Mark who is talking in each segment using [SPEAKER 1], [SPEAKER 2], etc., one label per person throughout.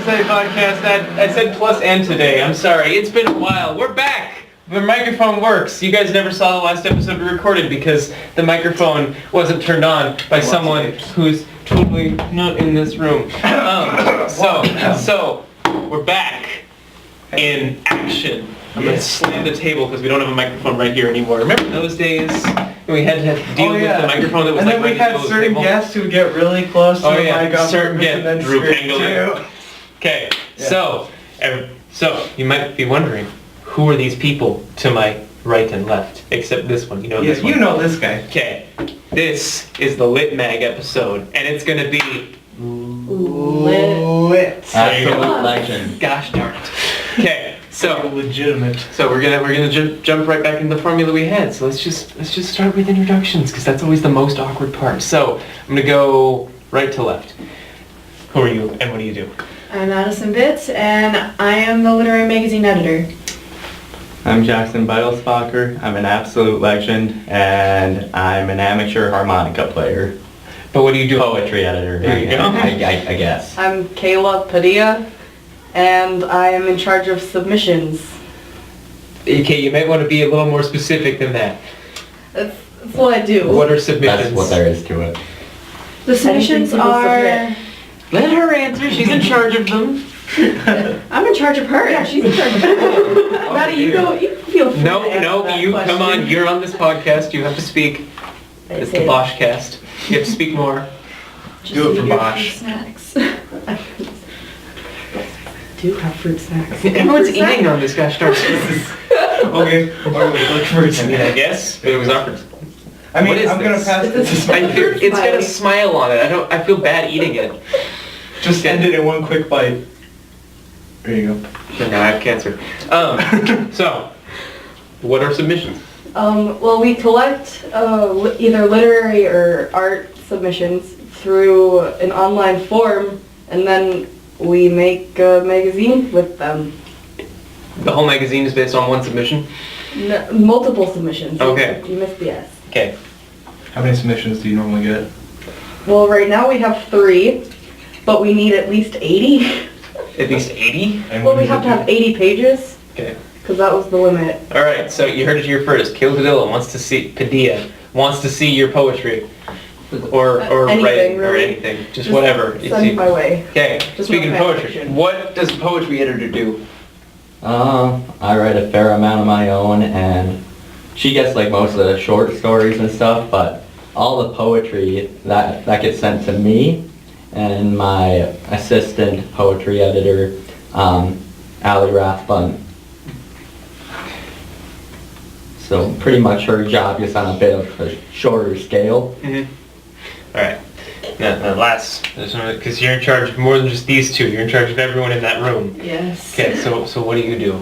[SPEAKER 1] Society podcast. I said plus and today. I'm sorry. It's been a while. We're back. The microphone works. You guys never saw the last episode we recorded because the microphone wasn't turned on by someone who's totally not in this room. So we're back in action. I'm going to slam the table because we don't have a microphone right here anymore. Remember those days when we had to deal with the microphone that was
[SPEAKER 2] and then we had certain guests who would get really close to the mic and then
[SPEAKER 1] Drew Pangolin. Okay, so you might be wondering, who are these people to my right and left? Except this one. You know this one.
[SPEAKER 2] You know this guy.
[SPEAKER 1] Okay, this is the Lit Mag episode, and it's going to be
[SPEAKER 2] lit.
[SPEAKER 3] Absolute legend.
[SPEAKER 1] Gosh darn it. Okay. So
[SPEAKER 2] legitimate.
[SPEAKER 1] So we're gonna jump right back into the formula we had. So let's just start with introductions because that's always the most awkward part. So I'm gonna go right to left. Who are you and what do you do?
[SPEAKER 4] I'm Addison Bitts and I am the literary magazine editor.
[SPEAKER 3] I'm Jackson Beidelsbacher. I'm an absolute legend and I'm an amateur harmonica player.
[SPEAKER 1] But what do you do?
[SPEAKER 3] Poetry editor.
[SPEAKER 1] There you go.
[SPEAKER 3] I guess.
[SPEAKER 4] I'm Kayla Padilla and I am in charge of submissions.
[SPEAKER 1] Okay, you might want to be a little more specific than that.
[SPEAKER 4] That's what I do.
[SPEAKER 1] What are submissions?
[SPEAKER 3] That's what there is to it.
[SPEAKER 4] The submissions are...
[SPEAKER 1] Let her answer. She's in charge of them.
[SPEAKER 4] I'm in charge of her. Yeah, she's in charge of her. Maddie, you go. You feel free to answer that
[SPEAKER 1] you
[SPEAKER 4] question.
[SPEAKER 1] come on. You're on this podcast. You have to speak. It's the Bosch cast. You have to speak more.
[SPEAKER 4] Just
[SPEAKER 2] do it for
[SPEAKER 4] eat your
[SPEAKER 2] Bosch.
[SPEAKER 4] fruit snacks. Do have fruit snacks.
[SPEAKER 1] Everyone's eating on this gosh darn.
[SPEAKER 2] Okay, look for it.
[SPEAKER 1] I mean, I guess, but it was awkward.
[SPEAKER 2] I mean,
[SPEAKER 1] What is
[SPEAKER 2] I'm gonna
[SPEAKER 1] this?
[SPEAKER 2] pass it to
[SPEAKER 1] It's got a smile on it. I feel bad eating it.
[SPEAKER 2] Just end it in one quick bite. There you go.
[SPEAKER 1] Now I have cancer. So, what are submissions?
[SPEAKER 4] Well, we collect either literary or art submissions through an online form, and then we make a magazine with them.
[SPEAKER 1] The whole magazine is based on one submission?
[SPEAKER 4] Multiple submissions.
[SPEAKER 1] Okay.
[SPEAKER 4] You missed the S.
[SPEAKER 1] Okay.
[SPEAKER 2] How many submissions do you normally get?
[SPEAKER 4] Well, right now we have 3, but we need at least 80.
[SPEAKER 1] At least 80?
[SPEAKER 4] Well, we have to have 80 pages,
[SPEAKER 1] Okay.
[SPEAKER 4] because that was the limit.
[SPEAKER 1] Alright, so you heard it here first. Kayla Padilla wants to see your poetry. Or
[SPEAKER 4] Anything,
[SPEAKER 1] writing, or
[SPEAKER 4] really.
[SPEAKER 1] anything. Just whatever.
[SPEAKER 4] Send it my way.
[SPEAKER 1] Okay,
[SPEAKER 4] Just
[SPEAKER 1] speaking of
[SPEAKER 4] no
[SPEAKER 1] poetry,
[SPEAKER 4] fanfiction.
[SPEAKER 1] what does a poetry editor do?
[SPEAKER 3] I write a fair amount of my own, and she gets like most of the short stories and stuff, but all the poetry that gets sent to me and my assistant poetry editor, Allie Rathbun. So pretty much her job is on a bit of a shorter scale.
[SPEAKER 1] Mm-hmm. Alright. Now last, because you're in charge of more than just these two. You're in charge of everyone in that room.
[SPEAKER 4] Yes.
[SPEAKER 1] Okay, so what do you do?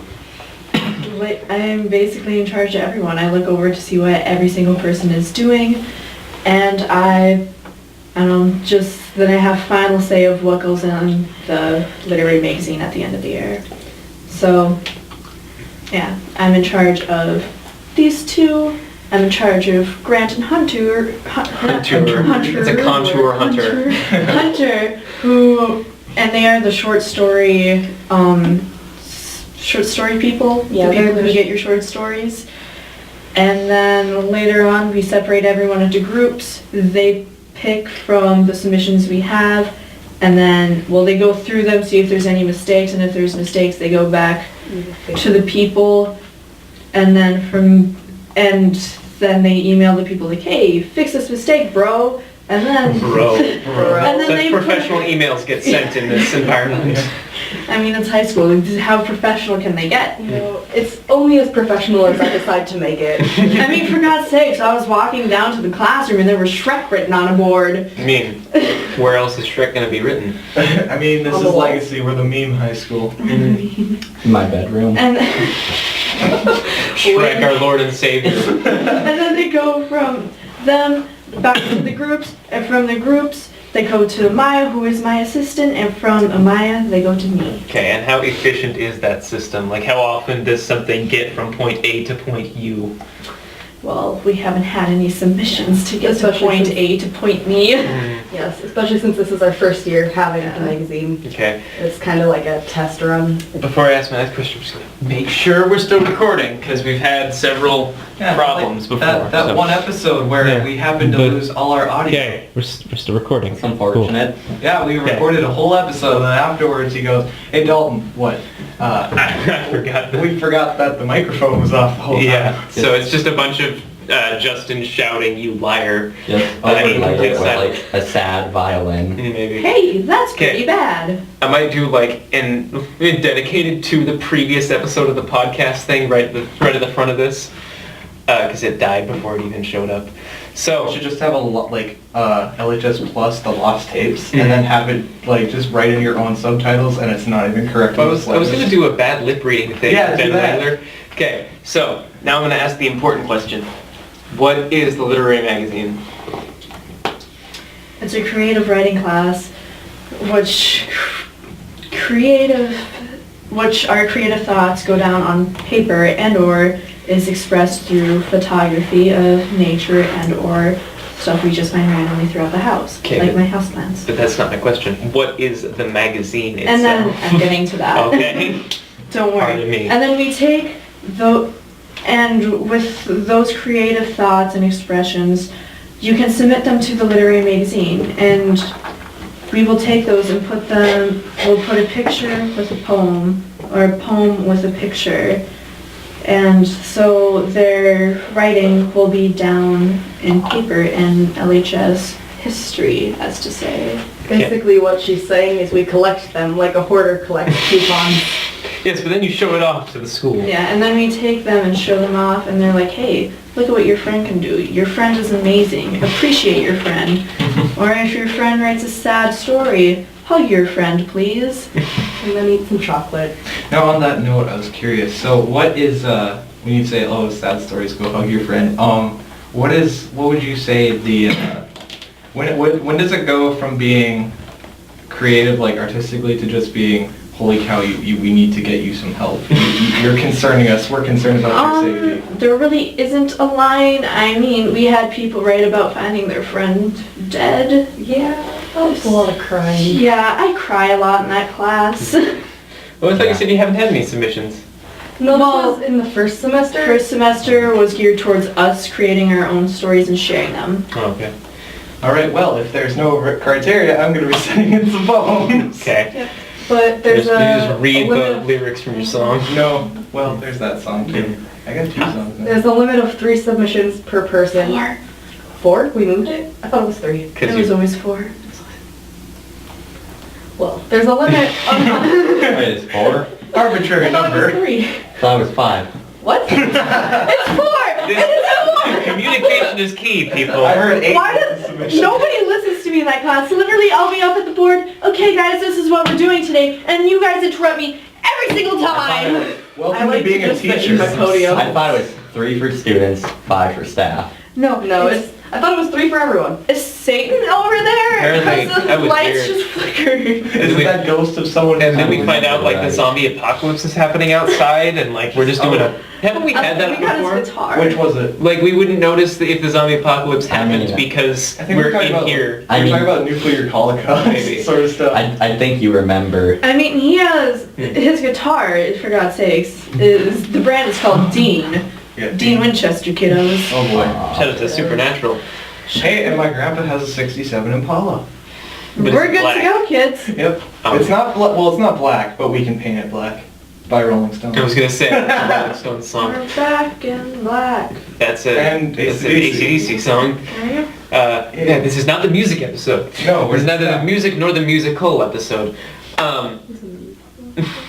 [SPEAKER 4] I'm basically in charge of everyone. I look over to see what every single person is doing, and then I have final say of what goes on the literary magazine at the end of the year. So, yeah, I'm in charge of these two. I'm in charge of Grant and Hunter.
[SPEAKER 1] It's a contour hunter.
[SPEAKER 4] Hunter, who, and they are the short story people.
[SPEAKER 5] Yeah,
[SPEAKER 4] the people who get your short stories. And then later on, we separate everyone into groups. They pick from the submissions we have, and then, they go through them, see if there's any mistakes, and if there's mistakes, they go back to the people, and then they email the people like, hey, fix this mistake, bro. And then...
[SPEAKER 1] Bro.
[SPEAKER 4] And then
[SPEAKER 1] Such professional emails get sent in this environment.
[SPEAKER 4] I mean, it's high school. How professional can they get?
[SPEAKER 5] You know, it's only as professional as I decide to make it.
[SPEAKER 4] I mean, for God's sakes, I was walking down to the classroom and there was Shrek written on a board.
[SPEAKER 1] I mean, where else is Shrek going to be written?
[SPEAKER 2] I mean, this
[SPEAKER 5] On
[SPEAKER 2] is
[SPEAKER 5] the wall.
[SPEAKER 2] Legacy. We're the meme high school.
[SPEAKER 3] In my bedroom.
[SPEAKER 4] And
[SPEAKER 1] Shrek, our Lord and Savior.
[SPEAKER 4] and then they go from them back to the groups, and from the groups they go to Amaya, who is my assistant, and from Amaya they go to me.
[SPEAKER 1] Okay, and how efficient is that system? Like, how often does something get from point A to point U?
[SPEAKER 4] well, we haven't had any submissions to get to
[SPEAKER 5] Especially
[SPEAKER 4] point
[SPEAKER 5] since-
[SPEAKER 4] A to point me.
[SPEAKER 5] Yes, especially since this is our first year having
[SPEAKER 4] Yeah.
[SPEAKER 5] the magazine.
[SPEAKER 1] Okay.
[SPEAKER 5] It's kind of like a test run.
[SPEAKER 1] Before I ask my next question, I'm just gonna make sure we're still recording because we've had several problems before.
[SPEAKER 2] That
[SPEAKER 1] so-
[SPEAKER 2] one episode where
[SPEAKER 1] Yeah.
[SPEAKER 2] we happened to
[SPEAKER 1] But-
[SPEAKER 2] lose all our audio.
[SPEAKER 1] Okay, we're still recording.
[SPEAKER 3] It's unfortunate.
[SPEAKER 2] Yeah, we
[SPEAKER 1] Okay.
[SPEAKER 2] recorded a whole episode, and then afterwards he goes, "Hey Dalton, what?
[SPEAKER 1] I forgot.
[SPEAKER 2] We forgot that the microphone was off the whole time."
[SPEAKER 1] Yeah, so it's just a bunch of Justin shouting, "You liar!"
[SPEAKER 3] Just
[SPEAKER 1] Aiden
[SPEAKER 3] overlaid
[SPEAKER 1] takes
[SPEAKER 3] with
[SPEAKER 1] that.
[SPEAKER 3] like a sad violin.
[SPEAKER 1] Maybe.
[SPEAKER 4] Hey, that's
[SPEAKER 1] Okay.
[SPEAKER 4] pretty bad.
[SPEAKER 1] I might do like in dedicated to the previous episode of the podcast thing right at the front of this because it died before it even showed up.
[SPEAKER 2] We
[SPEAKER 1] So
[SPEAKER 2] should just have a LHS plus the lost tapes,
[SPEAKER 1] Mhm.
[SPEAKER 2] and then have it like just write in your own subtitles, and it's not even correct.
[SPEAKER 1] I was gonna do a bad lip reading thing.
[SPEAKER 2] Yeah,
[SPEAKER 1] with
[SPEAKER 2] do
[SPEAKER 1] Ben
[SPEAKER 2] that.
[SPEAKER 1] Wegler. Okay, so now I'm gonna ask the important question: what is the literary magazine?
[SPEAKER 4] It's a creative writing class, which our creative thoughts go down on paper and/or is expressed through photography of nature and/or stuff we just find randomly throughout the house,
[SPEAKER 1] Okay,
[SPEAKER 4] like
[SPEAKER 1] but-
[SPEAKER 4] my houseplants.
[SPEAKER 1] But that's not my question. What is the magazine itself?
[SPEAKER 4] And then I'm getting to that.
[SPEAKER 1] Okay.
[SPEAKER 4] Don't worry.
[SPEAKER 1] Pardon me.
[SPEAKER 4] And then we take and with those creative thoughts and expressions, you can submit them to the literary magazine, and we will take those and we'll put a picture with a poem, or a poem with a picture. And so their writing will be down in paper in LHS history, as to say.
[SPEAKER 5] Basically what she's saying is we collect them like a hoarder collects coupons.
[SPEAKER 1] Yes, but then you show it off to the school.
[SPEAKER 4] Yeah, and then we take them and show them off, and they're like, hey, look at what your friend can do. Your friend is amazing. Appreciate your friend. Or if your friend writes a sad story, hug your friend, please.
[SPEAKER 5] And then eat some chocolate.
[SPEAKER 2] Now on that note, I was curious. So what is when you say, "Oh, sad stories, go hug your friend"? What would you say the when does it go from being creative, like artistically, to just being, "Holy cow, we need to get you some help. You're concerning us. We're concerned about your safety."
[SPEAKER 4] There really isn't a line. I mean, we had people write about finding their friend dead.
[SPEAKER 5] Yeah, that was a lot of crying.
[SPEAKER 4] Yeah, I cry a lot in that class.
[SPEAKER 1] Well, I thought you
[SPEAKER 3] Yeah.
[SPEAKER 1] said you haven't had any submissions.
[SPEAKER 5] No,
[SPEAKER 4] Well,
[SPEAKER 5] this was in the first semester.
[SPEAKER 4] First semester was geared towards us creating our own stories and sharing them.
[SPEAKER 1] Oh, okay.
[SPEAKER 2] All right. Well, if there's no criteria, I'm going to be sending in some poems.
[SPEAKER 1] Okay.
[SPEAKER 5] But there's
[SPEAKER 1] you just read
[SPEAKER 5] a limit
[SPEAKER 1] the
[SPEAKER 5] of,
[SPEAKER 1] lyrics from your song.
[SPEAKER 2] No. Well, there's that song too. I got 2 songs now.
[SPEAKER 5] there's a limit of 3 submissions per person. 4? We moved it? I thought it was 3.
[SPEAKER 4] It
[SPEAKER 1] Because
[SPEAKER 4] was
[SPEAKER 1] you,
[SPEAKER 4] always 4.
[SPEAKER 5] Well, there's a limit of...
[SPEAKER 3] Wait, it's 4?
[SPEAKER 2] Arbitrary
[SPEAKER 4] I thought it was
[SPEAKER 2] number.
[SPEAKER 4] 3.
[SPEAKER 3] Thought it was 5.
[SPEAKER 5] What?
[SPEAKER 4] It's 4!
[SPEAKER 1] communication is key, people.
[SPEAKER 2] I heard 8
[SPEAKER 4] Why does
[SPEAKER 2] submissions.
[SPEAKER 4] nobody listens to me in that class? Literally, I'll be up at the board. Okay, guys, this is what we're doing today, and you guys interrupt me every single time.
[SPEAKER 2] Welcome
[SPEAKER 5] I like
[SPEAKER 2] to being
[SPEAKER 5] to
[SPEAKER 2] a
[SPEAKER 5] just sit
[SPEAKER 2] teacher.
[SPEAKER 5] in my podium.
[SPEAKER 3] I thought it was 3 for students, 5 for staff.
[SPEAKER 4] No,
[SPEAKER 5] No, I thought it was 3 for everyone.
[SPEAKER 4] Is Satan over there?
[SPEAKER 1] Apparently,
[SPEAKER 4] Because
[SPEAKER 1] that
[SPEAKER 4] the
[SPEAKER 1] was
[SPEAKER 4] lights
[SPEAKER 1] weird.
[SPEAKER 4] just flickered.
[SPEAKER 2] Is it that ghost of someone?
[SPEAKER 1] And then we
[SPEAKER 2] who's-
[SPEAKER 1] find out like the zombie apocalypse is happening outside, and like we're just doing a. Haven't we had that
[SPEAKER 4] We got
[SPEAKER 1] before?
[SPEAKER 4] his guitar.
[SPEAKER 2] Which was it?
[SPEAKER 1] Like we wouldn't notice if the zombie apocalypse happened
[SPEAKER 3] mean,
[SPEAKER 1] because
[SPEAKER 2] I think
[SPEAKER 1] we're
[SPEAKER 2] we're talking
[SPEAKER 1] in
[SPEAKER 2] about
[SPEAKER 1] here.
[SPEAKER 3] I
[SPEAKER 2] we're
[SPEAKER 3] mean-
[SPEAKER 2] talking about nuclear holocaust
[SPEAKER 1] Maybe.
[SPEAKER 2] sort of stuff.
[SPEAKER 3] I think you remember.
[SPEAKER 4] I mean, he has his guitar. For God's sakes, is the brand is called Dean.
[SPEAKER 2] Yeah,
[SPEAKER 4] Dean Winchester, kiddos.
[SPEAKER 2] Oh boy.
[SPEAKER 1] Shout out to Supernatural.
[SPEAKER 2] Hey, and my grandpa has a '67 Impala.
[SPEAKER 1] But
[SPEAKER 4] We're
[SPEAKER 1] it's
[SPEAKER 4] good
[SPEAKER 1] black.
[SPEAKER 4] to go, kids.
[SPEAKER 2] Yep.
[SPEAKER 1] Oh.
[SPEAKER 2] It's not well, it's not black, but we can paint it black. By Rolling Stone.
[SPEAKER 1] I was gonna say that's a Rolling Stones song.
[SPEAKER 4] We're back in black.
[SPEAKER 1] That's
[SPEAKER 2] And
[SPEAKER 1] an
[SPEAKER 2] AC/DC.
[SPEAKER 1] AC/DC song. Yeah, this is not the music episode.
[SPEAKER 2] No,
[SPEAKER 1] It's neither the
[SPEAKER 2] not.
[SPEAKER 1] music nor the musical episode.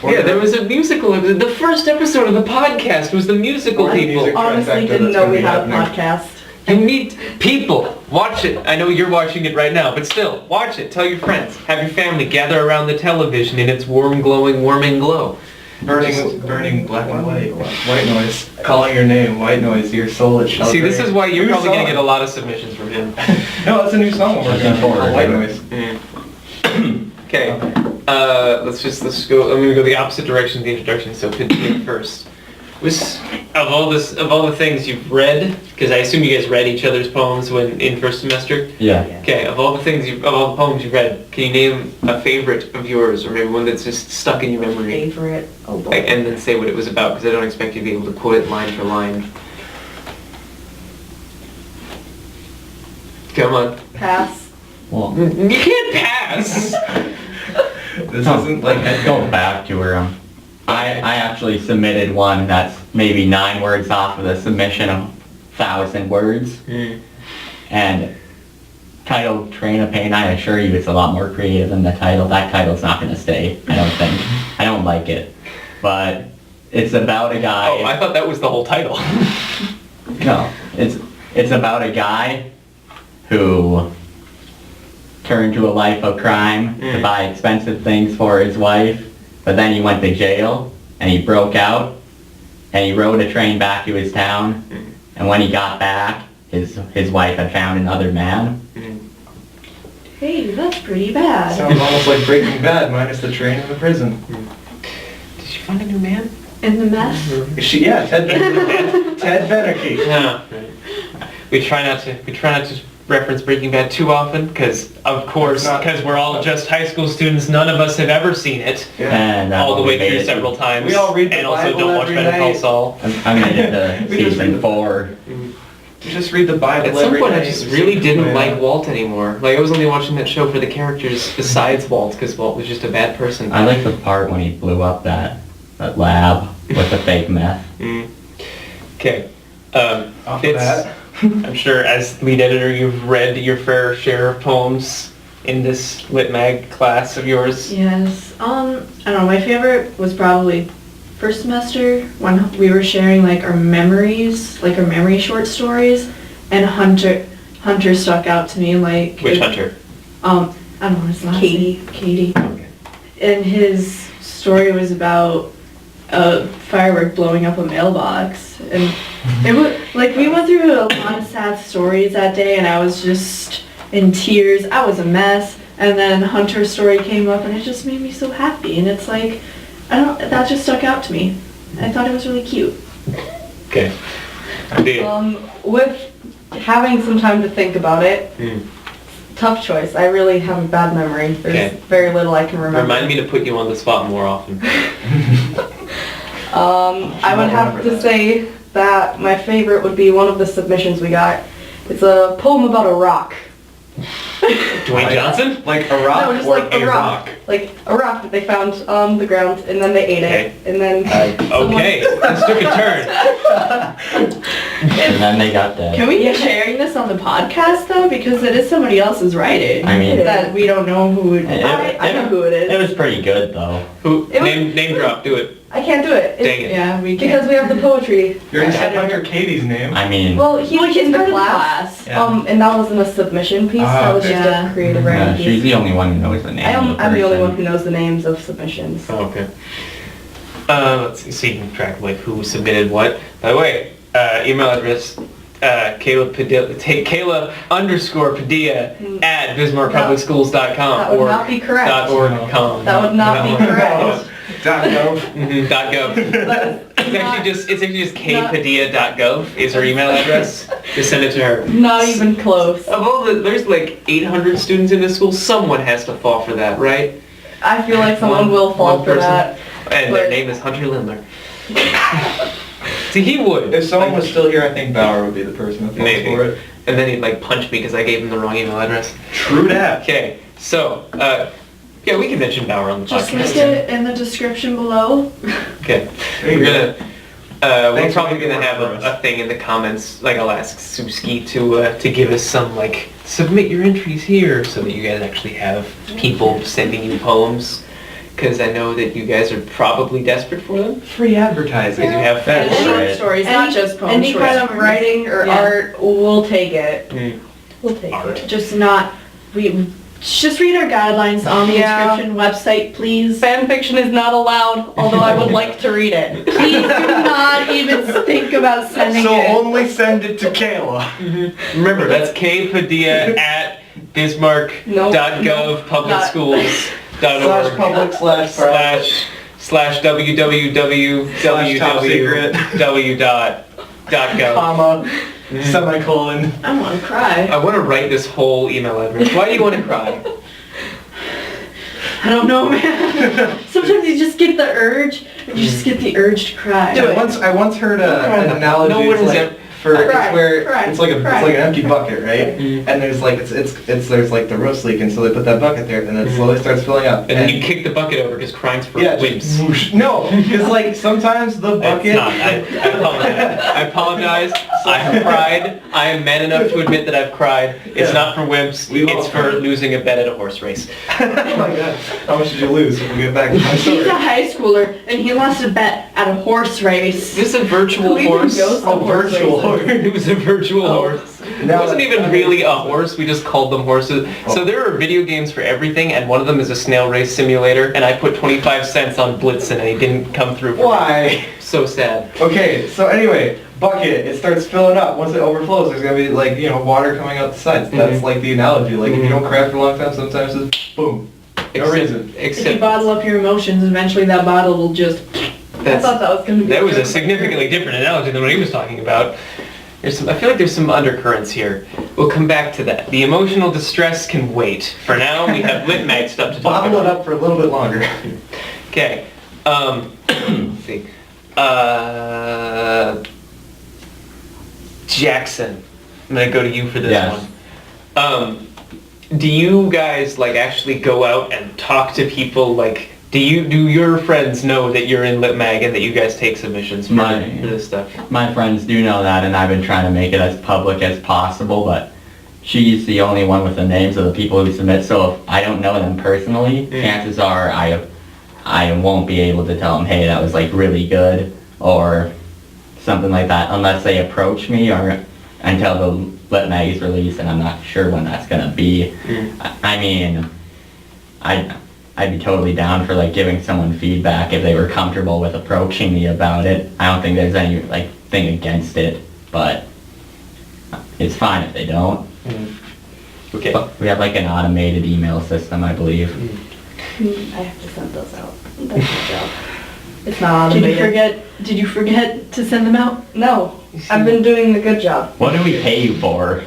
[SPEAKER 1] Yeah, there was a musical. The first episode of the podcast was the musical,
[SPEAKER 2] Or the
[SPEAKER 1] people.
[SPEAKER 2] music.
[SPEAKER 5] Honestly,
[SPEAKER 2] trifecta
[SPEAKER 5] didn't
[SPEAKER 2] that's
[SPEAKER 5] know
[SPEAKER 2] gonna
[SPEAKER 5] we
[SPEAKER 2] be
[SPEAKER 5] had a
[SPEAKER 2] happening.
[SPEAKER 5] podcast.
[SPEAKER 1] You meet people. Watch it. I know you're watching it right now, but still, watch it. Tell your friends. Have your family gather around the television in its warm, glowing, warming glow.
[SPEAKER 2] Burning black and white. White noise. Calling your name. White noise. Your soul is sheltering.
[SPEAKER 1] See, this is why you're
[SPEAKER 2] New
[SPEAKER 1] probably going to
[SPEAKER 2] song.
[SPEAKER 1] get a lot of submissions from him.
[SPEAKER 2] No, that's a new song we're working on.
[SPEAKER 3] Looking forward
[SPEAKER 2] called White
[SPEAKER 3] to
[SPEAKER 2] noise.
[SPEAKER 3] it.
[SPEAKER 1] Okay. Let's go. I'm going to go the opposite direction of the introduction. So continue first. Was of all the things you've read, because I assume you guys read each other's poems when in first semester.
[SPEAKER 3] Yeah.
[SPEAKER 1] Okay, of all the poems you've read, can you name a favorite of yours, or maybe one that's just stuck in your memory?
[SPEAKER 5] Favorite. Oh boy.
[SPEAKER 1] And then say what it was about, because I don't expect you to be able to quote it line for line. Come on.
[SPEAKER 5] Pass.
[SPEAKER 3] Well,
[SPEAKER 1] You can't pass!
[SPEAKER 2] This isn't like
[SPEAKER 3] let's go back to her. I actually submitted one that's maybe 9 words off of the submission of 1,000 words. And titled Train of Pain, I assure you it's a lot more creative than the title. That title's not going to stay, I don't think. I don't like it. But it's about a guy...
[SPEAKER 1] Oh, I thought that was the whole title.
[SPEAKER 3] No, it's about a guy who turned to a life of crime to buy expensive things for his wife, but then he went to jail and he broke out and he rode a train back to his town, and when he got back, his wife had found another man.
[SPEAKER 4] Hey, that's pretty bad.
[SPEAKER 2] sounds almost like Breaking Bad minus the train and the prison.
[SPEAKER 1] Did she find a new man?
[SPEAKER 4] In the mess?
[SPEAKER 2] Yeah, Ted Beneke.
[SPEAKER 1] No. We try not to reference Breaking Bad too often, because we're all just high school students. None of us have ever seen it
[SPEAKER 3] And
[SPEAKER 1] all the
[SPEAKER 3] when we
[SPEAKER 1] way
[SPEAKER 3] made
[SPEAKER 1] through
[SPEAKER 3] it
[SPEAKER 1] several times.
[SPEAKER 2] We all read the
[SPEAKER 1] and also
[SPEAKER 2] Bible
[SPEAKER 1] don't watch
[SPEAKER 2] every
[SPEAKER 1] Better Call
[SPEAKER 2] night.
[SPEAKER 1] Saul.
[SPEAKER 3] I made it to
[SPEAKER 2] We just read
[SPEAKER 3] season
[SPEAKER 2] the-
[SPEAKER 3] 4.
[SPEAKER 2] You just read the Bible
[SPEAKER 1] At some
[SPEAKER 2] every
[SPEAKER 1] point, I
[SPEAKER 2] night.
[SPEAKER 1] just really didn't like Walt anymore. Like, I was only watching that show for the characters besides Walt, because Walt was just a bad person.
[SPEAKER 3] I like the part when he blew up that lab with the fake meth.
[SPEAKER 1] Okay.
[SPEAKER 2] Off the
[SPEAKER 1] It's-
[SPEAKER 2] bat.
[SPEAKER 1] I'm sure as lead editor you've read your fair share of poems in this Lit Mag class of yours.
[SPEAKER 4] Yes. I don't know, my favorite was probably first semester when we were sharing like our memories, like our memory short stories, and Hunter stuck out to me like...
[SPEAKER 1] Which Hunter?
[SPEAKER 4] I don't know his last
[SPEAKER 5] Katie.
[SPEAKER 4] name. Katie.
[SPEAKER 1] Okay.
[SPEAKER 4] And his story was about a firework blowing up a mailbox, and it was like we went through a lot of sad stories that day, and I was just in tears. I was a mess, and then Hunter's story came up, and it just made me so happy. And it's like, that just stuck out to me. I thought it was really cute.
[SPEAKER 1] Okay.
[SPEAKER 5] With having some time to think about it, tough choice. I really have a bad memory. There's
[SPEAKER 1] Okay.
[SPEAKER 5] very little I can remember.
[SPEAKER 1] Remind me to put you on the spot more often.
[SPEAKER 5] I would have to say that my favorite would be one of the submissions we got. It's a poem about a rock.
[SPEAKER 1] Dwayne Johnson?
[SPEAKER 2] Like a rock
[SPEAKER 5] No, just
[SPEAKER 2] or
[SPEAKER 5] like a rock. Like a rock that they found on the ground, and then they ate it. And then
[SPEAKER 1] Okay, this took a turn.
[SPEAKER 3] And then they got dead.
[SPEAKER 4] Can we be sharing this on the podcast though? Because it is somebody else's writing.
[SPEAKER 3] I mean-
[SPEAKER 4] that we don't know who it is.
[SPEAKER 5] I know who it is.
[SPEAKER 3] It was pretty good though.
[SPEAKER 1] Who?
[SPEAKER 5] It was-
[SPEAKER 1] Name drop, do it.
[SPEAKER 5] I can't do it.
[SPEAKER 1] Dang it.
[SPEAKER 4] Yeah, we
[SPEAKER 5] Because
[SPEAKER 4] can't.
[SPEAKER 5] we have the poetry.
[SPEAKER 2] You already
[SPEAKER 4] I
[SPEAKER 2] said
[SPEAKER 4] don't-
[SPEAKER 2] Hunter Katie's name.
[SPEAKER 3] I mean,
[SPEAKER 5] Well, he was in the
[SPEAKER 4] part of
[SPEAKER 5] class.
[SPEAKER 2] Yeah.
[SPEAKER 5] And that wasn't a submission piece.
[SPEAKER 2] Ah,
[SPEAKER 5] That was
[SPEAKER 2] okay.
[SPEAKER 5] just
[SPEAKER 4] Yeah.
[SPEAKER 5] a creative
[SPEAKER 3] yeah,
[SPEAKER 5] writing
[SPEAKER 3] she's
[SPEAKER 5] piece.
[SPEAKER 3] the only one who knows the name of the
[SPEAKER 5] I'm the only
[SPEAKER 3] person.
[SPEAKER 5] one who knows the names of submissions.
[SPEAKER 1] Oh, okay. Let's see, so you can track like who submitted what. By the way, email address Kayla _Padilla at BismarckPublicSchools.com
[SPEAKER 5] That would
[SPEAKER 1] or
[SPEAKER 5] not be correct.
[SPEAKER 1] .org.com.
[SPEAKER 5] That would not be correct.
[SPEAKER 2] .gov.
[SPEAKER 1] .gov. It's actually just kpadilla.gov is her email address. Just send it to her.
[SPEAKER 5] Not even close.
[SPEAKER 1] Of all there's like 800 students in this school. Someone has to fall for that, right?
[SPEAKER 5] I feel like someone will fall
[SPEAKER 1] one
[SPEAKER 5] for
[SPEAKER 1] person.
[SPEAKER 5] that.
[SPEAKER 1] And their
[SPEAKER 5] But-
[SPEAKER 1] name is Hunter Lindler. See, he would.
[SPEAKER 2] If someone was still here, I think Bauer would be the person that falls
[SPEAKER 1] Maybe.
[SPEAKER 2] for it.
[SPEAKER 1] And then he'd like punch me because I gave him the wrong email address.
[SPEAKER 2] True that.
[SPEAKER 1] Okay, so yeah, we can mention Bauer on the
[SPEAKER 4] Just
[SPEAKER 1] podcast.
[SPEAKER 4] link it in the description below.
[SPEAKER 1] Okay,
[SPEAKER 2] There you
[SPEAKER 1] we're
[SPEAKER 2] go.
[SPEAKER 1] gonna. We're
[SPEAKER 2] Thanks for
[SPEAKER 1] probably
[SPEAKER 2] making
[SPEAKER 1] gonna
[SPEAKER 2] work
[SPEAKER 1] have
[SPEAKER 2] for us.
[SPEAKER 1] a thing in the comments. Like I'll ask Suski to give us some like submit your entries here, so that you guys actually have people sending you poems. Because I know that you guys are probably desperate for them.
[SPEAKER 2] Free advertising.
[SPEAKER 1] Because you have
[SPEAKER 3] That's
[SPEAKER 1] fans.
[SPEAKER 3] right.
[SPEAKER 4] Stories, not just poems.
[SPEAKER 5] Any
[SPEAKER 4] short
[SPEAKER 5] kind of
[SPEAKER 4] stories.
[SPEAKER 5] writing or
[SPEAKER 4] Yeah.
[SPEAKER 5] art, we'll take it.
[SPEAKER 1] Mm.
[SPEAKER 5] We'll take
[SPEAKER 1] Art.
[SPEAKER 5] it.
[SPEAKER 4] Just not, just read our guidelines on the
[SPEAKER 5] Yeah.
[SPEAKER 4] Inscription website, please.
[SPEAKER 5] Fan fiction is not allowed, although I would like to read it.
[SPEAKER 4] Please do not even think about sending
[SPEAKER 2] So
[SPEAKER 4] it.
[SPEAKER 2] only send it to Kayla.
[SPEAKER 1] Remember, that's kpadilla at bismarck.gov
[SPEAKER 5] Nope.
[SPEAKER 1] publicschools.org
[SPEAKER 2] /public/private.
[SPEAKER 1] www.www.gov.
[SPEAKER 2] Comma, semicolon.
[SPEAKER 5] I want to cry.
[SPEAKER 1] I want to write this whole email address. Why do you want to cry?
[SPEAKER 4] I don't know, man. Sometimes you just get the urge, and you just get the urge to cry.
[SPEAKER 2] I once heard an analogy.
[SPEAKER 1] No one
[SPEAKER 2] it's
[SPEAKER 1] has
[SPEAKER 2] like,
[SPEAKER 1] ever-
[SPEAKER 2] for
[SPEAKER 5] Cry,
[SPEAKER 2] it's where
[SPEAKER 5] cry,
[SPEAKER 2] it's like
[SPEAKER 5] cry.
[SPEAKER 2] an empty bucket, right?
[SPEAKER 1] Mm.
[SPEAKER 2] And there's like there's like the rust leak, and so they put that bucket there, and then it slowly starts filling up.
[SPEAKER 1] And then you kick the bucket over because crying's for
[SPEAKER 2] yeah,
[SPEAKER 1] wimps.
[SPEAKER 2] just whoosh. No, because like sometimes the bucket.
[SPEAKER 1] It's not. I apologize. I have cried. I am man enough to admit that I've cried. It's
[SPEAKER 2] Yeah.
[SPEAKER 1] not for wimps.
[SPEAKER 2] We've all
[SPEAKER 1] It's for
[SPEAKER 2] cried.
[SPEAKER 1] losing a bet at a horse race.
[SPEAKER 2] Oh my god, how much did you lose? We'll get back to my
[SPEAKER 4] He's
[SPEAKER 2] story.
[SPEAKER 4] a high schooler, and he lost a bet at a horse race.
[SPEAKER 1] Is this a virtual
[SPEAKER 5] Who even
[SPEAKER 1] horse?
[SPEAKER 5] goes to
[SPEAKER 2] Oh,
[SPEAKER 5] horse
[SPEAKER 2] virtual
[SPEAKER 5] races?
[SPEAKER 2] horse.
[SPEAKER 1] It was a virtual horse. It
[SPEAKER 2] Now
[SPEAKER 1] wasn't
[SPEAKER 2] that-
[SPEAKER 1] even really a horse, we just called them horses. So there are video games for everything, and one of them is a snail race simulator, and I put 25 cents on Blitzen, and he didn't come through for me.
[SPEAKER 2] Why?
[SPEAKER 1] So sad.
[SPEAKER 2] Okay, so anyway, bucket, it starts filling up. Once it overflows, there's gonna be like, water coming out the sides. That's like the analogy. Like if you don't cry for a long time, sometimes it's boom. No reason.
[SPEAKER 4] If you
[SPEAKER 1] Except
[SPEAKER 4] bottle up your emotions, eventually that bottle will just...
[SPEAKER 5] I thought that was going to be.
[SPEAKER 1] that was a significantly different analogy than what he was talking about. I feel like there's some undercurrents here. We'll come back to that. The emotional distress can wait. For now, we have lit mag stuff to talk
[SPEAKER 2] Bottle it
[SPEAKER 1] about.
[SPEAKER 2] up for a little bit longer.
[SPEAKER 1] Okay. Let's see. Jackson. I'm gonna go to you for this
[SPEAKER 3] Yes.
[SPEAKER 1] one. Do you guys like actually go out and talk to people? Like, do your friends know that you're in Lit Mag and that you guys take submissions for this stuff?
[SPEAKER 3] My friends do know that, and I've been trying to make it as public as possible, but she's the only one with the names of the people who submit, so if I don't know them personally, chances are I won't be able to tell them, hey, that was like really good, or something like that, unless they approach me or until the Lit Mag is released, and I'm not sure when that's gonna be. I mean, I'd be totally down for like giving someone feedback if they were comfortable with approaching me about it. I don't think there's any like thing against it, but it's fine if they don't.
[SPEAKER 1] Okay.
[SPEAKER 3] But we have like an automated email system, I believe.
[SPEAKER 5] I have to send those out. That's my job. It's not automated.
[SPEAKER 4] Did you forget to send them out?
[SPEAKER 5] No. I've been doing the good job.
[SPEAKER 3] What do we pay you for?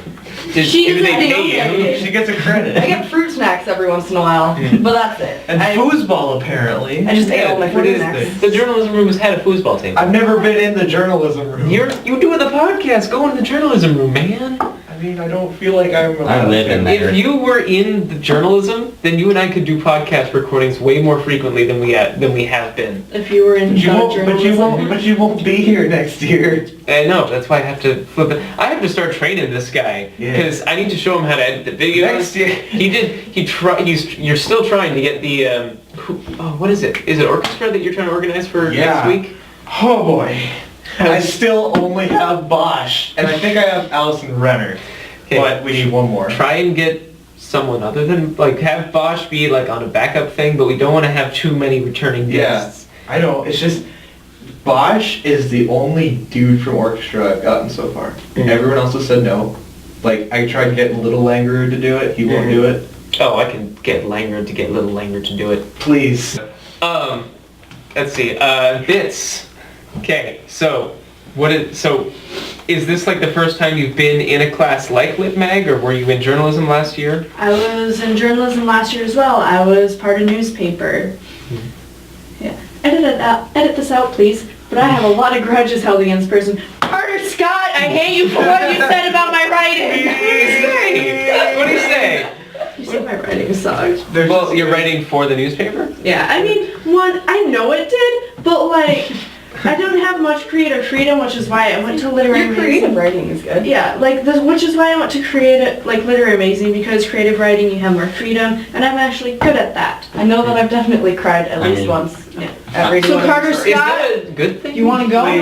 [SPEAKER 1] Do
[SPEAKER 4] She's
[SPEAKER 1] they
[SPEAKER 4] a
[SPEAKER 1] pay you?
[SPEAKER 2] She gets a credit.
[SPEAKER 5] I get fruit snacks every once in a while, but that's it.
[SPEAKER 2] And foosball, apparently.
[SPEAKER 5] I just ate all my
[SPEAKER 2] What
[SPEAKER 5] fruit
[SPEAKER 2] is
[SPEAKER 5] snacks.
[SPEAKER 2] this?
[SPEAKER 1] The journalism room has had a foosball table.
[SPEAKER 2] I've never been in the journalism room.
[SPEAKER 1] You do the podcast. Go in the journalism room, man.
[SPEAKER 2] I mean, I don't feel like I'm...
[SPEAKER 3] I live in there.
[SPEAKER 1] If you were in the journalism, then you and I could do podcast recordings way more frequently than we have been.
[SPEAKER 4] If you were in journalism.
[SPEAKER 2] But you won't be here next year.
[SPEAKER 1] I know, that's why I have to flip it. I have to start training this guy
[SPEAKER 2] Yeah.
[SPEAKER 1] because I need to show him how to edit the videos.
[SPEAKER 2] Next year.
[SPEAKER 1] You're still trying to get the what is it? Is it orchestra that you're trying to organize for
[SPEAKER 2] Yeah.
[SPEAKER 1] next week?
[SPEAKER 2] Oh boy. I still only have Bosch. And I think I have Allison Renner.
[SPEAKER 1] Okay.
[SPEAKER 2] But we need one more.
[SPEAKER 1] Try and get someone other than like have Bosch be like on a backup thing, but we don't want to have too many returning guests.
[SPEAKER 2] I know, it's just... Bosch is the only dude from orchestra I've gotten so far.
[SPEAKER 1] Mhm.
[SPEAKER 2] Everyone else has said no. Like, I tried to get Little Langer to do it. He won't do it.
[SPEAKER 1] Oh, I can get Langer to get Little Langer to do it.
[SPEAKER 2] Please.
[SPEAKER 1] Let's see. Bits. Okay, so is this like the first time you've been in a class like Lit Mag, or were you in journalism last year?
[SPEAKER 4] I was in journalism last year as well. I was part of newspaper. Yeah. Edit this out, please. But I have a lot of grudges held against this person. Carter Scott, I hate you for what you said about my writing.
[SPEAKER 1] What do you say?
[SPEAKER 4] You said my writing sucked.
[SPEAKER 1] Well, you're writing for the newspaper?
[SPEAKER 4] Yeah, I mean, I know it did, but like, I don't have much creative freedom, which is why I went to literary
[SPEAKER 5] Your creative writing is good.
[SPEAKER 4] Yeah, which is why I went to literary magazine, because creative writing you have more freedom, and I'm actually good at that.
[SPEAKER 5] I know that I've definitely cried at least once.
[SPEAKER 4] Yeah.
[SPEAKER 5] At reading
[SPEAKER 4] So
[SPEAKER 5] one of
[SPEAKER 4] Carter
[SPEAKER 5] your stories.
[SPEAKER 1] Is that a good thing?
[SPEAKER 5] You want to go?
[SPEAKER 3] I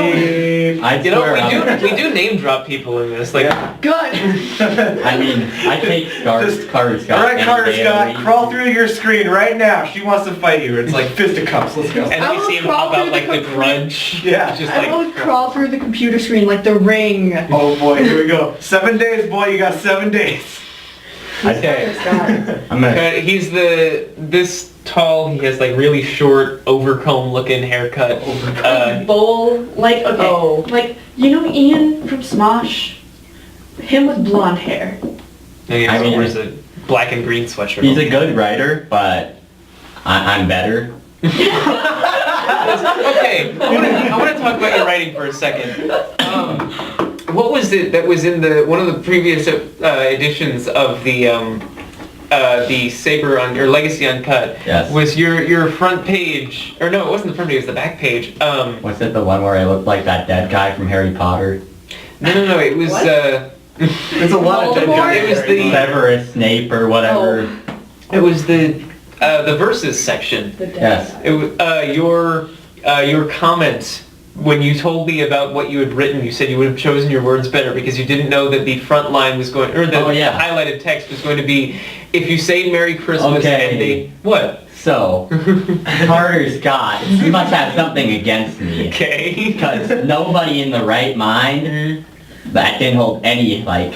[SPEAKER 1] You know,
[SPEAKER 3] swear
[SPEAKER 1] we do name drop people in this. Like,
[SPEAKER 2] Yeah.
[SPEAKER 4] Good.
[SPEAKER 3] I mean, I take Carter Scott.
[SPEAKER 2] Alright,
[SPEAKER 3] any
[SPEAKER 2] Carter
[SPEAKER 3] day of the
[SPEAKER 2] Scott,
[SPEAKER 3] week.
[SPEAKER 2] crawl through your screen right now. She wants to fight you. It's like fisticuffs. Let's go.
[SPEAKER 1] and then
[SPEAKER 4] I
[SPEAKER 1] you
[SPEAKER 4] will
[SPEAKER 1] see him
[SPEAKER 4] crawl
[SPEAKER 1] pop out
[SPEAKER 4] through
[SPEAKER 1] like
[SPEAKER 4] the
[SPEAKER 1] the grunge.
[SPEAKER 2] Yeah.
[SPEAKER 1] Just
[SPEAKER 4] I will
[SPEAKER 1] like
[SPEAKER 4] crawl through the computer screen like the Ring.
[SPEAKER 2] Oh boy, here we go. 7 days, boy. You got 7 days. Okay.
[SPEAKER 3] I'm gonna,
[SPEAKER 1] He's this tall. He has like really short, overcomb looking haircut.
[SPEAKER 4] Bowl, like, okay,
[SPEAKER 5] Oh.
[SPEAKER 4] like, you know Ian from Smosh? Him with blonde hair.
[SPEAKER 1] He
[SPEAKER 3] I mean,
[SPEAKER 1] wears a black and green sweatshirt.
[SPEAKER 3] he's a good writer, but I'm better.
[SPEAKER 1] Okay, I want to talk about your writing for a second. What was it that was in one of the previous editions of the Saber on your Legacy Uncut?
[SPEAKER 3] Yes.
[SPEAKER 1] Was your front page, or no, it wasn't the front page, it was the back page.
[SPEAKER 3] Was it the one where I looked like that dead guy from Harry Potter?
[SPEAKER 1] No, it was.
[SPEAKER 5] What?
[SPEAKER 2] There's a lot of dead
[SPEAKER 4] Voldemort?
[SPEAKER 2] guys.
[SPEAKER 1] It was the-
[SPEAKER 3] Severus Snape or whatever.
[SPEAKER 1] It was the verses section.
[SPEAKER 5] The dead
[SPEAKER 3] Yes.
[SPEAKER 5] guy.
[SPEAKER 1] It was your comment when you told me about what you had written. You said you would have chosen your words better because you didn't know that the front line was going, or the
[SPEAKER 3] Oh, yeah.
[SPEAKER 1] highlighted text was going to be, if you say Merry Christmas
[SPEAKER 3] Okay.
[SPEAKER 1] and they what?
[SPEAKER 3] So, Carter Scott, he must have something against me.
[SPEAKER 1] Okay.
[SPEAKER 3] Because nobody in the right mind that didn't hold any, like,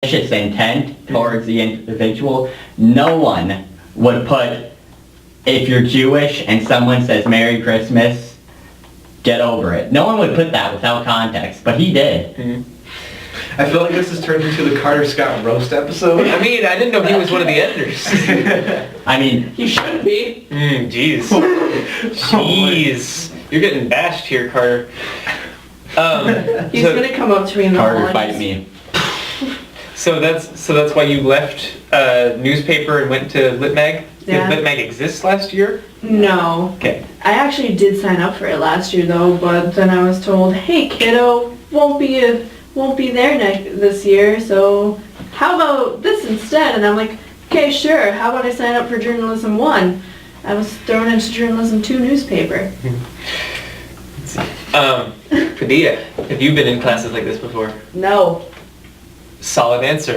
[SPEAKER 3] malicious intent towards the individual, no one would put, if you're Jewish and someone says Merry Christmas, get over it. No one would put that without context, but he did.
[SPEAKER 2] I feel like this has turned into the Carter Scott roast episode.
[SPEAKER 1] I mean, I didn't know he was one of the editors.
[SPEAKER 3] I mean,
[SPEAKER 5] You should be.
[SPEAKER 1] Jeez. Jeez. You're getting bashed here, Carter.
[SPEAKER 5] He's
[SPEAKER 1] So-
[SPEAKER 5] gonna come up to me in the
[SPEAKER 3] Carter
[SPEAKER 5] hall and
[SPEAKER 3] fight
[SPEAKER 5] just-
[SPEAKER 3] me.
[SPEAKER 1] So that's why you left newspaper and went to Litmag?
[SPEAKER 4] Yeah.
[SPEAKER 1] Did Litmag exist last year?
[SPEAKER 4] No.
[SPEAKER 1] Okay.
[SPEAKER 4] I actually did sign up for it last year though, but then I was told, hey kiddo, won't be there this year, so how about this instead? And I'm like, okay, sure, how about I sign up for Journalism 1? I was thrown into Journalism 2 newspaper.
[SPEAKER 1] Padilla, have you been in classes like this before?
[SPEAKER 5] No.
[SPEAKER 1] Solid answer.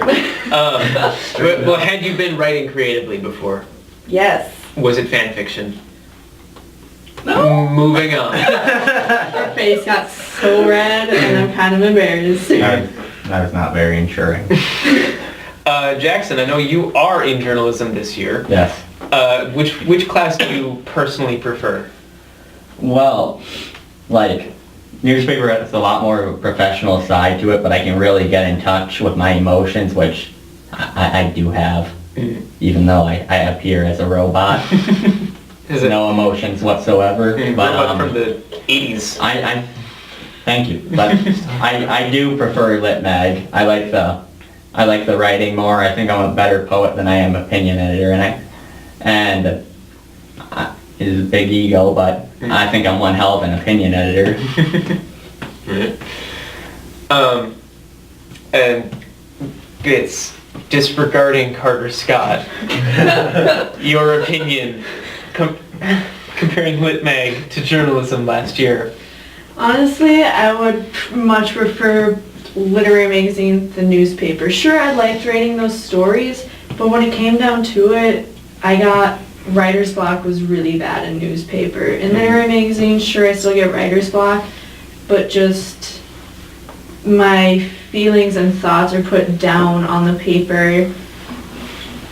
[SPEAKER 1] Well, had you been writing creatively before?
[SPEAKER 5] Yes.
[SPEAKER 1] Was it fan fiction?
[SPEAKER 5] No.
[SPEAKER 1] Moving on.
[SPEAKER 4] Her face got so red and I'm kind of embarrassed.
[SPEAKER 3] That was not very ensuring.
[SPEAKER 1] Jackson, I know you are in journalism this year.
[SPEAKER 3] Yes.
[SPEAKER 1] Which class do you personally prefer?
[SPEAKER 3] Well, like, newspaper has a lot more of a professional side to it, but I can really get in touch with my emotions, which I do have, even though I appear as a robot.
[SPEAKER 1] Is it
[SPEAKER 3] No emotions whatsoever. But
[SPEAKER 1] robot from the 80s?
[SPEAKER 3] I thank you, but I do prefer Litmag. I like the writing more. I think I'm a better poet than I am opinion editor, and it is a big ego, but I think I'm one hell of an opinion editor.
[SPEAKER 1] And it's disregarding Carter Scott. Your opinion, comparing Litmag to journalism last year.
[SPEAKER 4] Honestly, I would much prefer literary magazine than newspaper. Sure, I liked writing those stories, but when it came down to it, writer's block was really bad in newspaper. In literary magazine, sure, I still get writer's block, but just my feelings and thoughts are put down on the paper.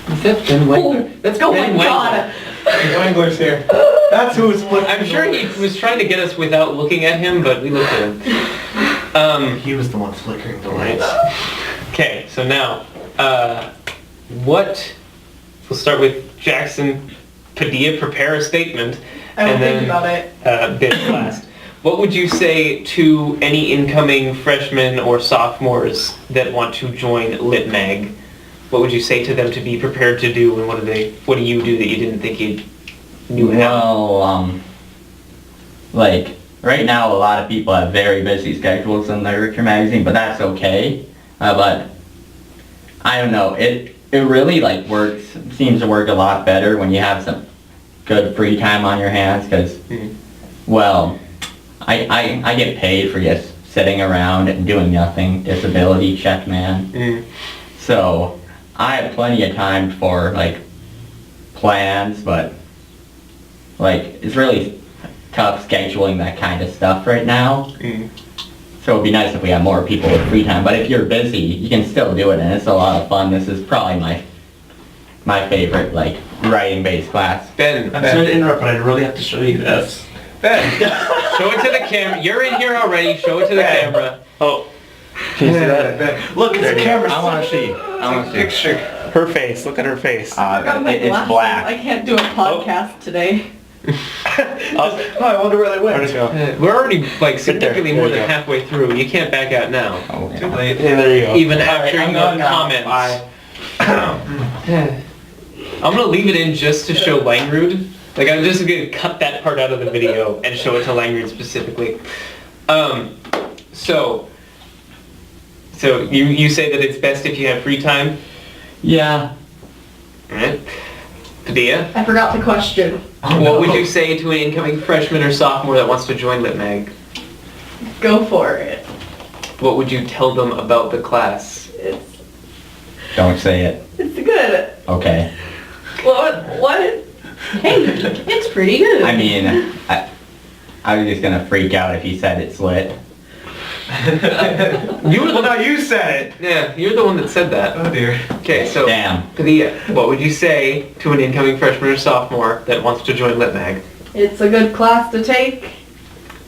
[SPEAKER 1] That's
[SPEAKER 5] Oh my
[SPEAKER 1] Ben
[SPEAKER 5] god.
[SPEAKER 2] Wangler's here. That's who's looking.
[SPEAKER 1] I'm sure he was trying to get us without looking at him, but we looked at him.
[SPEAKER 2] He was the one flickering the lights.
[SPEAKER 1] Okay, so now, we'll start with Jackson. Padilla, prepare a statement.
[SPEAKER 5] I will
[SPEAKER 1] and
[SPEAKER 5] think
[SPEAKER 1] then,
[SPEAKER 5] about it.
[SPEAKER 1] Bit last. What would you say to any incoming freshmen or sophomores that want to join Litmag? What would you say to them to be prepared to do, and what do you do that you didn't think you knew how?
[SPEAKER 3] Well, like, right now a lot of people have very busy schedules in literature magazine, but that's okay. But, I don't know, it really, like, seems to work a lot better when you have some good free time on your hands, because, well, I get paid for just sitting around and doing nothing, disability check man. So, I have plenty of time for, like, plans, but, like, it's really tough scheduling that kind of stuff right now. So it'd be nice if we had more people with free time, but if you're busy, you can still do it, and it's a lot of fun. This is probably my favorite, like, writing-based class.
[SPEAKER 1] Ben,
[SPEAKER 6] I'm sorry to interrupt, but I really have to show you this.
[SPEAKER 1] Ben, show it to the camera. You're in here already. Show it to the camera.
[SPEAKER 6] Oh. Can you see that? Look, it's a camera.
[SPEAKER 3] I want to see. I want to see.
[SPEAKER 6] Picture. Her face. Look at her face.
[SPEAKER 5] Got my
[SPEAKER 6] It's
[SPEAKER 5] glasses.
[SPEAKER 6] black.
[SPEAKER 5] I can't do a podcast today.
[SPEAKER 6] Oh, I wonder where they went. Where'd it go?
[SPEAKER 1] We're already like significantly
[SPEAKER 6] There
[SPEAKER 1] more
[SPEAKER 6] you
[SPEAKER 1] than
[SPEAKER 6] go.
[SPEAKER 1] halfway through. You can't back out now.
[SPEAKER 3] Oh,
[SPEAKER 2] Too
[SPEAKER 3] yeah.
[SPEAKER 2] late.
[SPEAKER 6] Yeah, there you go.
[SPEAKER 1] Even
[SPEAKER 6] All right,
[SPEAKER 1] after
[SPEAKER 6] I'm
[SPEAKER 1] your
[SPEAKER 6] going now.
[SPEAKER 1] comments.
[SPEAKER 6] Bye.
[SPEAKER 1] I'm gonna leave it in just to show Langrud. Like I'm just gonna cut that part out of the video and show it to Langrud specifically. So you say that it's best if you have free time,
[SPEAKER 3] Yeah.
[SPEAKER 1] right? Padilla,
[SPEAKER 5] I forgot the question.
[SPEAKER 1] what would you say to an incoming freshman or sophomore that wants to join LitMag?
[SPEAKER 5] Go for it.
[SPEAKER 1] What would you tell them about the class?
[SPEAKER 3] Don't say it.
[SPEAKER 5] It's good.
[SPEAKER 3] Okay.
[SPEAKER 5] What? Hey, it's pretty good.
[SPEAKER 3] I mean, I was just gonna freak out if he said it's lit.
[SPEAKER 1] You were
[SPEAKER 2] Well, no, you said it.
[SPEAKER 1] Yeah, you're the one that said that.
[SPEAKER 2] Oh dear.
[SPEAKER 1] Okay, so
[SPEAKER 3] Damn.
[SPEAKER 1] Padilla, what would you say to an incoming freshman or sophomore that wants to join LitMag?
[SPEAKER 5] It's a good class to take.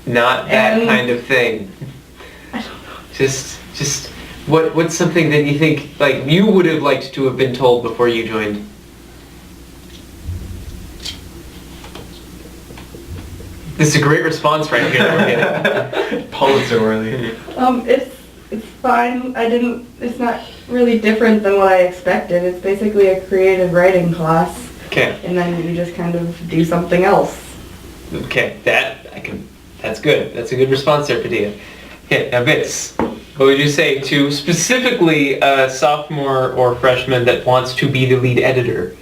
[SPEAKER 1] Not that
[SPEAKER 5] And-
[SPEAKER 1] kind of thing.
[SPEAKER 5] I don't know.
[SPEAKER 1] Just what's something that you think like you would have liked to have been told before you joined? This is a great response right here that we're getting.
[SPEAKER 2] Pulitzer worthy.
[SPEAKER 5] It's fine. It's not really different than what I expected. It's basically a creative writing class,
[SPEAKER 1] Okay,
[SPEAKER 5] and then you just kind of do something else.
[SPEAKER 1] okay, that's good. That's a good response there, Padilla. Okay, now Vince, what would you say to specifically a sophomore or freshman that wants to be the lead editor?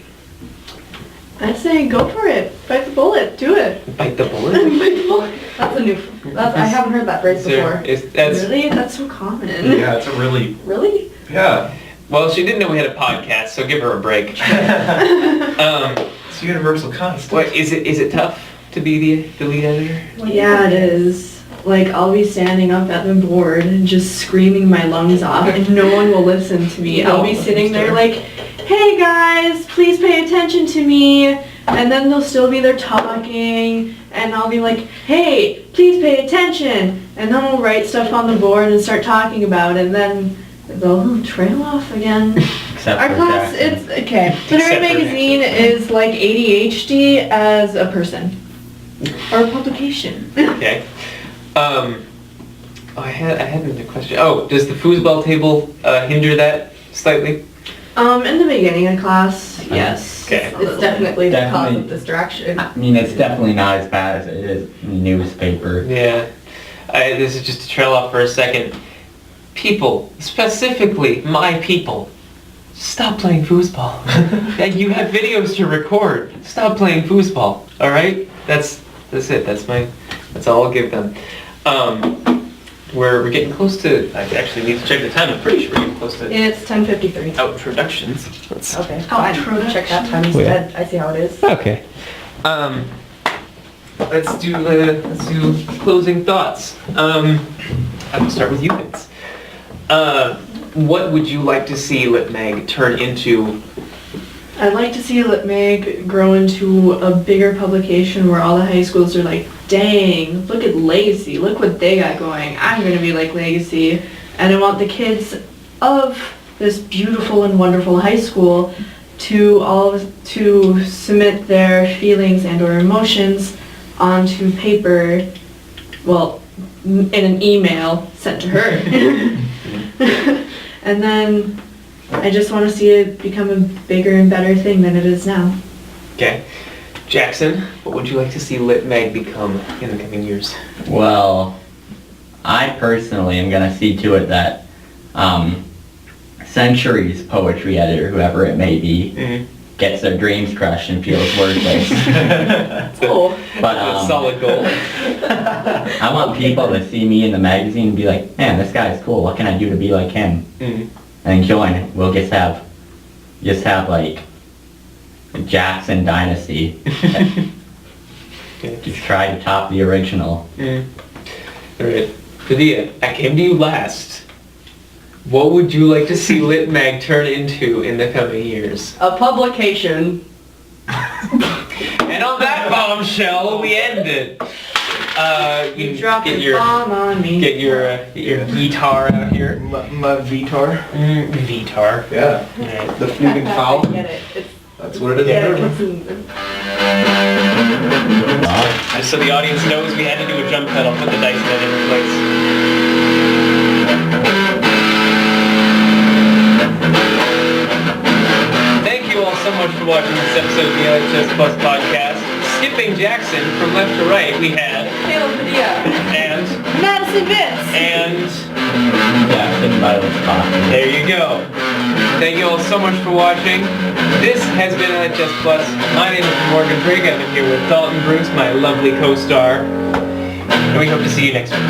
[SPEAKER 4] I'd say go for it. Bite the bullet. Do it.
[SPEAKER 1] Bite the bullet?
[SPEAKER 4] Bite the bullet.
[SPEAKER 5] That's a new. I haven't heard that phrase before.
[SPEAKER 1] That's,
[SPEAKER 4] Really? That's so common.
[SPEAKER 2] Yeah, it's a really.
[SPEAKER 5] Really?
[SPEAKER 2] Yeah.
[SPEAKER 1] well, she didn't know we had a podcast, so give her a break.
[SPEAKER 2] It's a universal constant.
[SPEAKER 1] What is it tough to be the lead editor?
[SPEAKER 4] Yeah, it is. Like, I'll be standing up at the board and just screaming my lungs off, and no one will listen to me. I'll be sitting there like, hey guys, please pay attention to me. And then they'll still be there talking, and I'll be like, hey, please pay attention. And then we'll write stuff on the board and start talking about it, and then they'll trail off again.
[SPEAKER 3] Except
[SPEAKER 4] Our
[SPEAKER 3] for
[SPEAKER 4] class,
[SPEAKER 3] Jackson.
[SPEAKER 4] it's, okay. Literary
[SPEAKER 1] Except for
[SPEAKER 4] Magazine is like ADHD as a person. Or a publication.
[SPEAKER 1] Okay. I had another question. Oh, does the foosball table hinder that slightly?
[SPEAKER 4] In the beginning of class, yes.
[SPEAKER 1] Okay.
[SPEAKER 5] It's definitely the cause
[SPEAKER 3] Definitely.
[SPEAKER 5] of distraction.
[SPEAKER 3] I mean, it's definitely not as bad as it is newspaper.
[SPEAKER 1] Yeah. This is just to trail off for a second. People, specifically my people, stop playing foosball. And you have videos to record. Stop playing foosball. All right? That's it. That's all I'll give them. We're getting close to. I actually need to check the time. I'm pretty sure we're getting close to
[SPEAKER 5] It's 10:53.
[SPEAKER 1] introductions. Let's.
[SPEAKER 5] Okay, fine. Check that time
[SPEAKER 1] Oh, yeah.
[SPEAKER 5] instead. I see how it is.
[SPEAKER 1] Okay. Let's do closing thoughts. I will start with you, Vince. What would you like to see LitMag turn into?
[SPEAKER 4] I'd like to see LitMag grow into a bigger publication where all the high schools are like, dang, look at Legacy, look what they got going. I'm gonna be like Legacy. And I want the kids of this beautiful and wonderful high school to submit their feelings and or emotions onto paper, well, in an email sent to her. And then I just want to see it become a bigger and better thing than it is now.
[SPEAKER 1] Okay. Jackson, what would you like to see LitMag become in the coming years?
[SPEAKER 3] Well, I personally am gonna see to it that Century's poetry editor, whoever it may be, gets their dreams crushed and feels worthless.
[SPEAKER 4] Oh.
[SPEAKER 3] But
[SPEAKER 1] That's a solid goal.
[SPEAKER 3] I want people to see me in the magazine and be like, man, this guy's cool. What can I do to be like him? And join. We'll just have like a Jackson dynasty. Just try to top the original.
[SPEAKER 1] Alright. Padilla, I came to you last. What would you like to see Lit Mag turn into in the coming years?
[SPEAKER 5] A publication.
[SPEAKER 1] And on that bombshell, we end it.
[SPEAKER 5] You dropped
[SPEAKER 1] get
[SPEAKER 5] a
[SPEAKER 1] your
[SPEAKER 5] bomb on me.
[SPEAKER 1] get your guitar out here.
[SPEAKER 2] My Vitar.
[SPEAKER 1] Guitar.
[SPEAKER 2] Yeah.
[SPEAKER 1] Alright.
[SPEAKER 2] The fluting foul.
[SPEAKER 5] I get it. It's,
[SPEAKER 2] That's what it is.
[SPEAKER 5] yeah,
[SPEAKER 2] in
[SPEAKER 5] it
[SPEAKER 2] German.
[SPEAKER 5] gets in-
[SPEAKER 1] Just so the audience knows, we had to do a jump pedal, put the dice net in place. Thank you all so much for watching this episode of the LHS Plus podcast. Skipping Jackson from left to right, we had,
[SPEAKER 5] Caleb Padilla.
[SPEAKER 1] and,
[SPEAKER 4] Madison Vince!
[SPEAKER 1] and,
[SPEAKER 3] Jackson Violet's talking.
[SPEAKER 1] there you go. Thank you all so much for watching. This has been LHS Plus. My name is Morgan Drake. I'm here with Dalton Bruce, my lovely co-star. And we hope to see you next week.